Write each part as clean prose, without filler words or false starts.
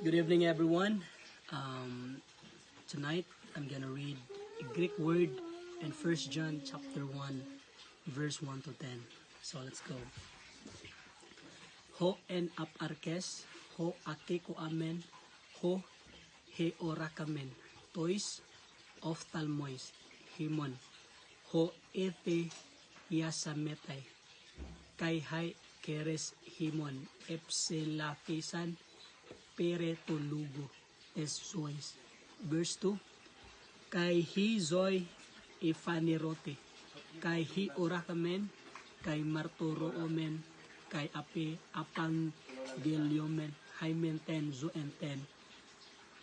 Good evening, everyone. Tonight, I'm gonna read a Greek word in 1 John chapter 1, verse 1 to 10. So let's go. Ho en ap arkes, ho akiko amen, ho he orakamen, tois oftalmois, himon, ho ete yasametay, kay hay keres himon, epsilafisan, pere tulugo, esois. Verse 2, kay hi zoy ifanirote, kay hi orakamen, kay marturo omen, kay api apang geliomen, hymen ten zo en ten,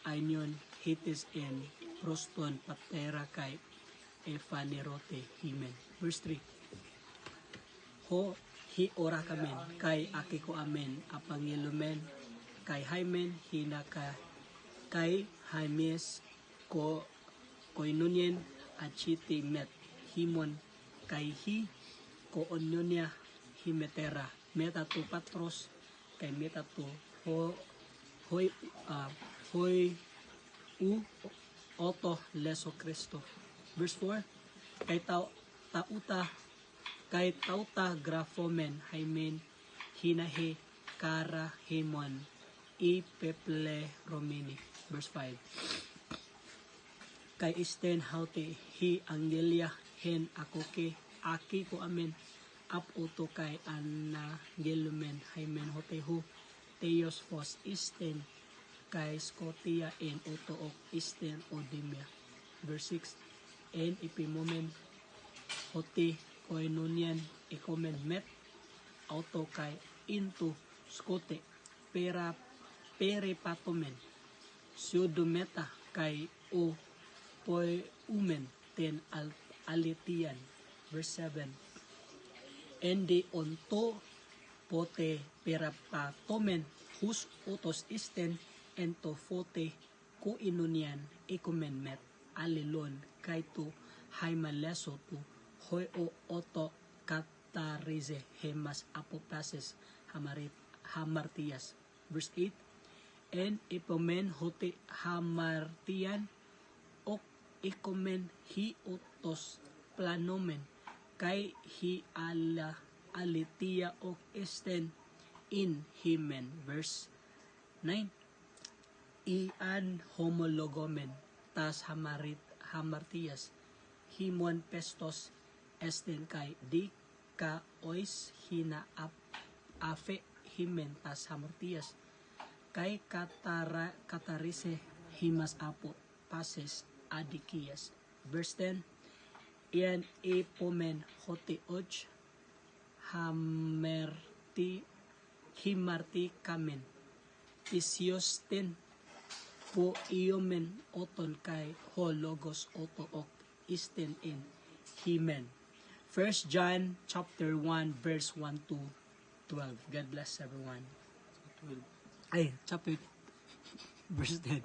ainion hitis en proston patera kay efanirote himen. Verse 3, ho hi orakamen, kay akiko amen, apang gelomen, kay hymen hinaka, kay hymes ko koinunyen achiti met himon, kay hi ko onyonya himetera meta to patros, kay meta to hoy u oto leso Kristo. Verse 4, kay tauta grafomen hymen hinahe kara himon ipeple romini. Verse 5, kay isten haute hi angelia hen akoke aki ko amen, ap uto kay angelumen hymen hotehu teos fos isten, kay skotia en uto ok isten odimia. Verse 6, en ipimomen hote koinunian ikomen met auto kay into skote pere patomen siudometa kay o poi umen ten alitian. Verse 7, endi onto pote pera patomen hus utos isten ento fote ko inunian ikumen met alilon kay to haimaleso to hoy o oto katarize hemas apopases hamartias. Verse 8, en ipomen hote hamartian ok ikomen hi utos planomen, kay hi alitia ok esten in himen. Verse 9, ian homologomen tas hamartias himon pestos esten, kay di ka ois hina afe himen tas hamartias, kay katarise himas apo pases adikias. Verse 10, ian ipomen hote oj himarti kamen isyosten po iomen oton, kay ho logos oto ok isten in himen. 1 John chapter 1 verse 1 to 12. God bless everyone. Chapter verse 10.